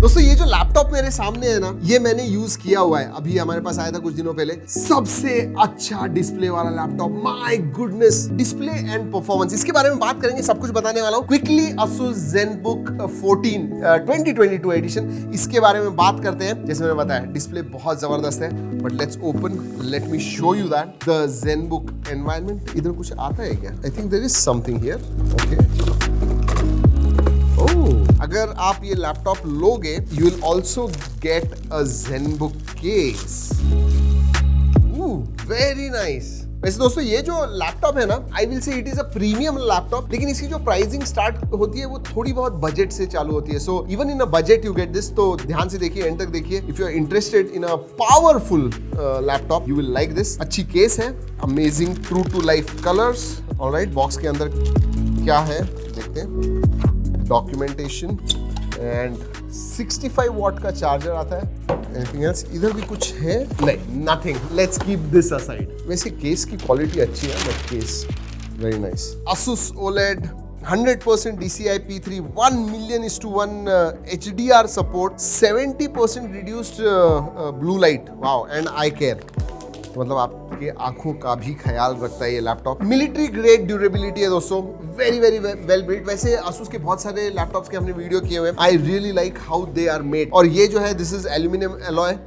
दोस्तों ये जो लैपटॉप मेरे सामने है ना, ये मैंने यूज किया हुआ है, अभी हमारे पास आया था कुछ दिनों पहले। सबसे अच्छा डिस्प्ले वाला laptop, my goodness, display and performance, इसके बारे में बात करेंगे, सब कुछ बताने वाला हूँ क्विकली। Asus ZenBook 14 2022 एडिशन, इसके बारे में बात करते हैं। जैसे मैंने बताया डिस्प्ले बहुत जबरदस्त है, but let's open, let me show you that the ZenBook environment. इधर कुछ आता है क्या? I think there is something here. Okay, अगर आप ये लैपटॉप लोगे, you will also get a ZenBook case. Very nice. वैसे दोस्तों ये जो लैपटॉप है ना, I will say it is a premium laptop, लेकिन इसकी जो प्राइसिंग स्टार्ट होती है वो थोड़ी बहुत बजट से चालू होती है। So even in a budget you get this. तो ध्यान से देखिए, एंड तक देखिए। If you are interested in a powerful laptop, you will like this. अच्छी केस है, amazing true to life colours. Alright, box के अंदर क्या है देखते हैं। डॉक्यूमेंटेशन एंड 65 वॉट का चार्जर आता है। Anything else? इधर भी कुछ है? नहीं, nothing. Let's keep this aside. वैसे केस की क्वालिटी अच्छी है, but case very nice. Asus OLED 100% DCI P3, 1,000:1 HDR support, 70% reduced blue light, wow, and eye care। तो मतलब आपके आंखों का भी ख्याल रखता है ये लैपटॉप। मिलिट्री ग्रेड ड्यूरेबिलिटी है दोस्तों, वेरी वेरी वेल बिल्ट। वैसे Asus के बहुत सारे लैपटॉप्स के हमने वीडियो किए हुए हैं। I really like how they are made. और ये जो है, this is aluminium alloy,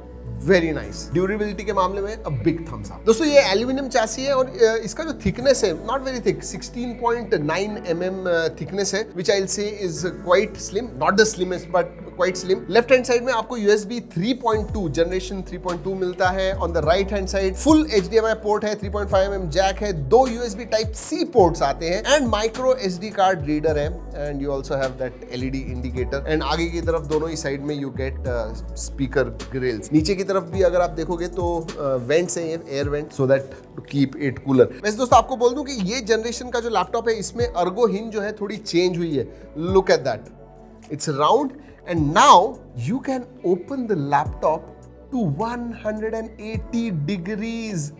very nice. Durability के मामले में अ बिग थम्स अप। दोस्तों ये एल्यूमिनियम चैसी है और इसका जो थिकनेस है, not very thick, 16.9 mm thickness है, which I will say is quite slim, not the slimmest but quite slim. Left hand side में आपको USB 3.2 जनरेशन 3.2 मिलता है। On the right hand side full HDMI port है, 3.5 mm Jack है, 2 USB Type-C ports आते हैं and micro SD card reader है। And you also have that LED indicator. And आगे की तरफ दोनों ही साइड में यू गेट स्पीकर ग्रिल्स। नीचे की तरफ भी अगर आप देखोगे तो वेंट्स हैं, air vent, so that to keep it cooler. वैसे दोस्तों आपको बोल दूं कि ये जनरेशन का जो लैपटॉप है, इसमें अर्गो हिंज जो है थोड़ी चेंज हुई है। Look at that, it's round and now you can open the laptop to 180 degrees.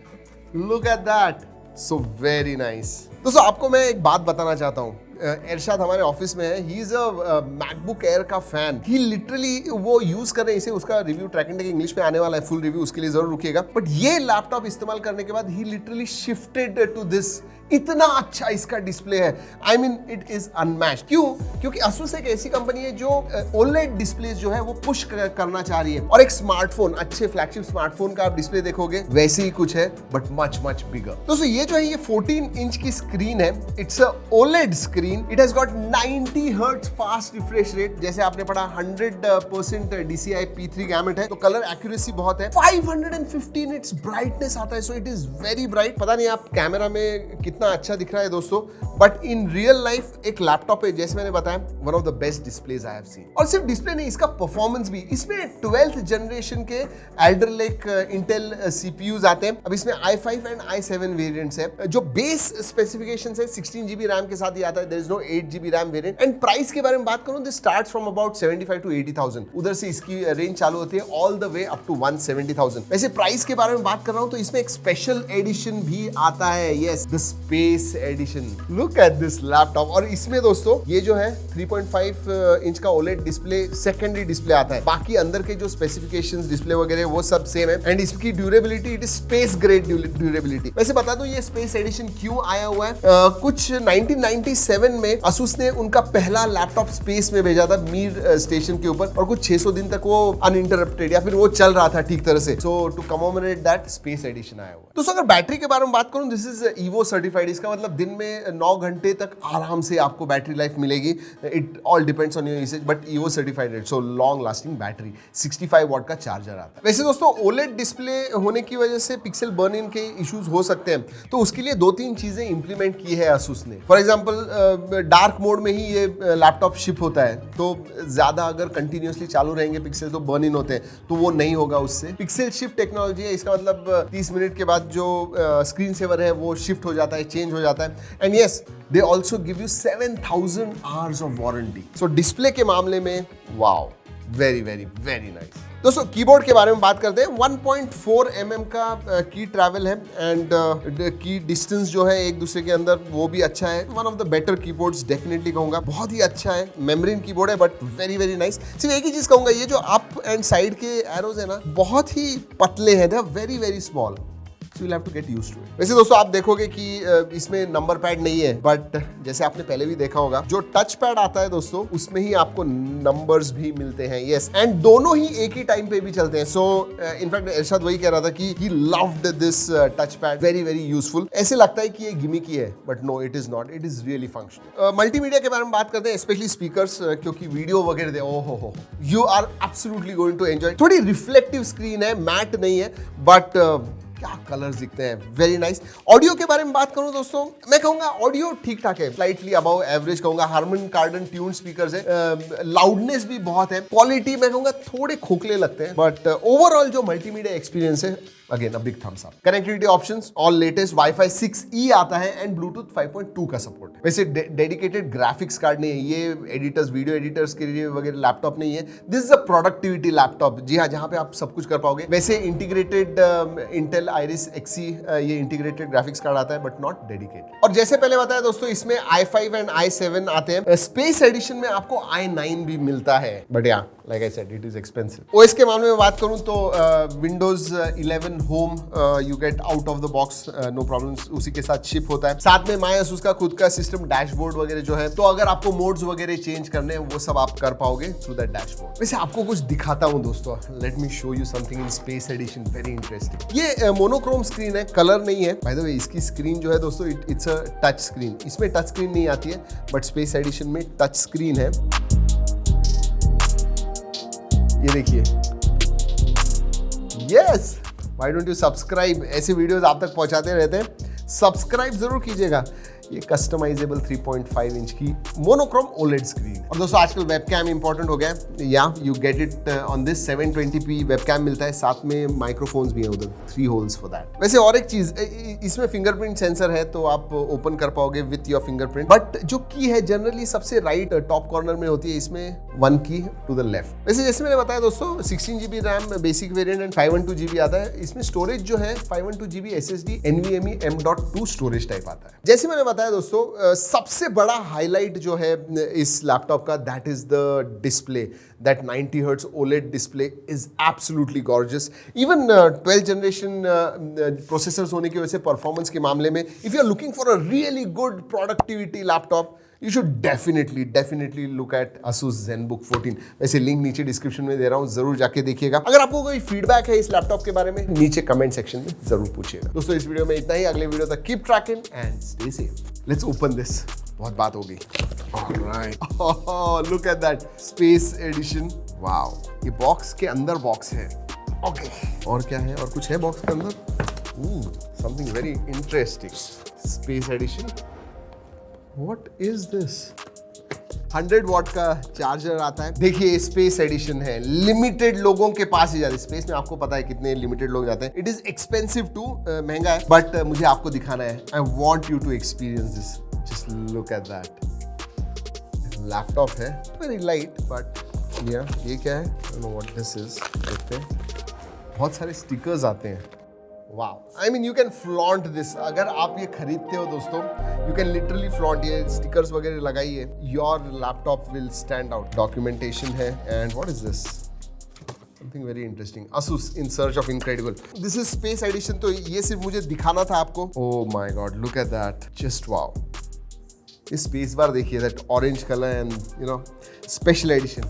Look at that, so very nice। दोस्तों आपको मैं एक बात बताना चाहता हूँ। एरशाद हमारे ऑफिस में है, he is a MacBook Air का फैन। ही लिटरली वो यूज कर रहे हैं इसे, उसका review track and tech English में आने वाला है, फुल रिव्यू, उसके लिए जरूर रुकिएगा। बट ये लैपटॉप इस्तेमाल करने के बाद ही लिटरली शिफ्टेड टू दिस। इतना अच्छा इसका डिस्प्ले है, I mean it is unmatched. क्यों? क्योंकि Asus एक ऐसी कंपनी है जो OLED डिस्प्लेस जो है वो पुश करना चाह रही है। और एक स्मार्टफोन, अच्छे फ्लैगशिप स्मार्टफोन का आप डिस्प्ले देखोगे वैसे ही कुछ है, बट मच मच बिगर। दोस्तों ये जो है, ये 14 इंच की स्क्रीन है। It's a OLED screen. It has got 90 hertz fast refresh rate. जैसे आपने पढ़ा 100% DCI P3 गैमेट है, तो कलर एक्यूरेसी बहुत है। 515 निट्स ब्राइटनेस आता है, so it is very bright. पता नहीं आप कैमरा में कितना अच्छा दिख रहा है दोस्तों, बट इन रियल लाइफ एक लैपटॉप है, जैसे मैंने बताया, one of the best displays I have seen. और सिर्फ डिस्प्ले नहीं, इसका परफॉर्मेंस भी। इसमें 12th जनरेशन के एल्डर लेक इंटेल CPUs आते हैं। अब इसमें i5 एंड i7 वेरिएंट्स है। जो बेस स्पेसिफिकेशंस है, 16 GB रैम के साथ ही आता है, there is no 8 GB RAM variant. And price के बारे में बात करूं, this starts from about 75 to 80,000। उधर से इसकी रेंज चालू होती है all the way up to 170,000। वैसे प्राइस के बारे में बात कर रहा हूं तो इसमें एक स्पेशल एडिशन भी आता है, yes, the space edition. Look at this laptop. और इसमें दोस्तों ये जो है 3.5 इंच का OLED डिस्प्ले, सेकेंडरी डिस्प्ले आता है। बाकी अंदर के जो स्पेसिफिकेशंस, डिस्प्ले वगैरह वो सब सेम है। एंड इसकी durability, it is space grade durability. वैसे बता दूं ये स्पेस एडिशन क्यों आया हुआ है, कुछ 1997 में Asus ने उनका पहला लैपटॉप स्पेस में भेजा था, मीर स्टेशन के ऊपर, और कुछ 600 दिन तक वो अनइंटरप्टेड, या फिर वो चल रहा था ठीक तरह से। So to commemorate that, space edition आया हुआ। दोस्तों अगर बैटरी के बारे में बात करूं, दिस इज EVO सर्टिफाइड। इसका मतलब दिन में 9 घंटे तक आराम से आपको बैटरी लाइफ मिलेगी। It all depends on your usage, but EVO certified है, so long lasting battery. 65 watt का चार्जर आता है। वैसे दोस्तों OLED डिस्प्ले होने की वजह से पिक्सल बर्न इन के इश्यूज हो सकते हैं, तो उसके लिए 2-3 चीजें इंप्लीमेंट की है Asus ने। फॉर एग्जांपल डार्क मोड में ही ये लैपटॉप शिप होता है, तो ज्यादा अगर कंटिन्यूअसली चालू रहेंगे पिक्सल तो बर्न इन होते हैं, तो वो नहीं होगा उससे। पिक्सल शिफ्ट टेक्नोलॉजी है, इसका मतलब 30 मिनट के बाद जो स्क्रीन सेवर है वो शिफ्ट हो जाता है, चेंज हो जाता है। And yes, they also give you 7,000 hours of warranty. So display के मामले में wow, very very very nice. दोस्तों कीबोर्ड के बारे में बात करते हैं। 1.4 mm का की ट्रैवल है एंड की डिस्टेंस जो है एक दूसरे के अंदर वो भी अच्छा है। One of the better keyboards definitely कहूंगा, बहुत ही अच्छा है। मेम्ब्रेन कीबोर्ड है बट वेरी वेरी नाइस। सिर्फ एक ही चीज कहूंगा, ये जो अप एंड साइड के एरोज है ना बहुत ही पतले हैं, they are very very small, so you'll have to get used to it। वैसे दोस्तों आप देखोगे कि इसमें नंबर पैड नहीं है, बट जैसे आपने पहले भी देखा होगा जो टच पैड आता है दोस्तों उसमें ही आपको नंबर्स भी मिलते हैं। यस, एंड दोनों ही एक ही टाइम पे भी चलते हैं। सो इनफैक्ट इरशाद वही कह रहा था कि he loved this touch pad, very very useful। ऐसे लगता है कि ये गिमिकी है but no it is not, it is really functional. Multimedia के बारे में बात करते हैं, स्पेशली स्पीकर्स, क्योंकि वीडियो वगैरह हो you are absolutely going to enjoy. थोड़ी रिफ्लेक्टिव स्क्रीन है, मैट नहीं है, बट क्या कलर्स दिखते हैं, वेरी नाइस। ऑडियो के बारे में बात करूं दोस्तों, मैं कहूंगा ऑडियो ठीक ठाक है, स्लाइटली अबव एवरेज कहूंगा। हार्मन कार्डन ट्यून स्पीकर्स है, लाउडनेस भी बहुत है। क्वालिटी मैं कहूंगा थोड़े खोखले लगते हैं, बट ओवरऑल जो मल्टीमीडिया एक्सपीरियंस है again a big thumbs up. Connectivity options all latest, wifi 6E आता है एंड ब्लूटूथ 5.2 का सपोर्ट है। वैसे डेडिकेटेड ग्राफिक्स कार्ड नहीं है, ये एडिटर्स, वीडियो एडिटर्स के लिए वगैरह लैपटॉप नहीं है। This is a productivity laptop, जी हाँ, जहां पे आप सब कुछ कर पाओगे। वैसे इंटीग्रेटेड इंटेल आइरिस Xe ये इंटीग्रेटेड ग्राफिक्स कार्ड आता है बट नॉट डेडिकेटेड। और जैसे पहले बताया दोस्तों, इसमें i5 एंड i7 आते हैं। स्पेस एडिशन में आपको i9 भी मिलता है, but yeah like I said it is expensive. OS के मामले में बात करूं तो Windows 11 Home you get out of the box, no problems, उसी के साथ शिप होता है। साथ में मायासूस का खुद का सिस्टम डैशबोर्ड वगैरह जो है, तो अगर आपको मोड्स वगैरह चेंज करने हैं वो सब आप कर पाओगे थ्रू दैट डैशबोर्ड। वैसे आपको कुछ दिखाता हूं दोस्तों, let me show you something in space edition, very interesting. ये मोनोक्रोम स्क्रीन है, कलर नहीं है। बाय द वे इसकी स्क्रीन जो है दोस्तों इट्स अ टच स्क्रीन, इसमें टच स्क्रीन नहीं आती है बट स्पेस एडिशन में टच स्क्रीन है। ये देखिए, yes, why don't you subscribe, ऐसे वीडियोस आप तक पहुंचाते रहते हैं, सब्सक्राइब जरूर कीजिएगा। ये कस्टमाइजेबल 3.5 इंच की मोनोक्रोम ओलेड स्क्रीन। और दोस्तों आजकल वेबकैम इंपॉर्टेंट हो गया है, या you get it on this 720p webcam मिलता है, साथ में माइक्रोफोन्स भी हैं उधर, 3 होल्स फॉर दैट। वैसे और एक चीज, इसमें फिंगरप्रिंट सेंसर है तो आप ओपन कर पाओगे विथ योर फिंगरप्रिंट, बट जो की है जनरली सबसे राइट टॉप कॉर्नर में होती है, इसमें 1 की टू द लेफ्ट। वैसे जैसे मैंने बताया दोस्तों 16GB RAM basic variant and 512GB आता है। इसमें स्टोरेज जो है 512GB SSD NVMe M.2 storage type आता है। जैसे मैंने बताया दोस्तों, सबसे बड़ा हाईलाइट जो है इस लैपटॉप का, that is the display. That 90 Hz OLED display is absolutely gorgeous. Even 12th generation processors होने की वजह से परफॉर्मेंस के मामले में, if you are looking for a really good productivity laptop, you should definitely look at Asus ZenBook 14। वैसे link नीचे description में दे रहा हूँ, जरूर जाके देखिएगा। अगर आपको कोई फीडबैक है इस लैपटॉप के बारे में, नीचे कमेंट सेक्शन में जरूर पूछिएगा। दोस्तों इस वीडियो में इतना ही, अगले वीडियो तक keep tracking and stay safe. Let's open this, बहुत बात हो गई। Alright, look at that space edition, wow. ये बॉक्स के अंदर बॉक्स है, ओके। और क्या है, और कुछ है बॉक्स के अंदर? Something very interesting. Space edition, What is this? 100 watt का चार्जर आता है। देखिए स्पेस एडिशन है, लिमिटेड लोगों के पास ही जाते हैं। स्पेस में आपको पता है कितने लिमिटेड लोग जाते हैं। इट इज एक्सपेंसिव टू, महंगा है, बट मुझे आपको दिखाना है। I want you to experience this, just look at that. Laptop है, वेरी लाइट, बट ये क्या है, I don't know what this is. देखते हैं, बहुत सारे स्टिकर्स आते हैं। Wow, I mean you can flaunt this. अगर आप ये खरीदते हो दोस्तों, यू कैन लिटरली फ्लॉन्ट, ये स्टिकर्स वगैरह लगाइए, your laptop will stand out. Documentation है, and what is this, something very interesting. Asus in search of incredible, this is space edition. तो ये सिर्फ मुझे दिखाना था आपको। Oh my God, look at that, just wow. इस स्पेस बार देखिए, that orange colour and you know special addition.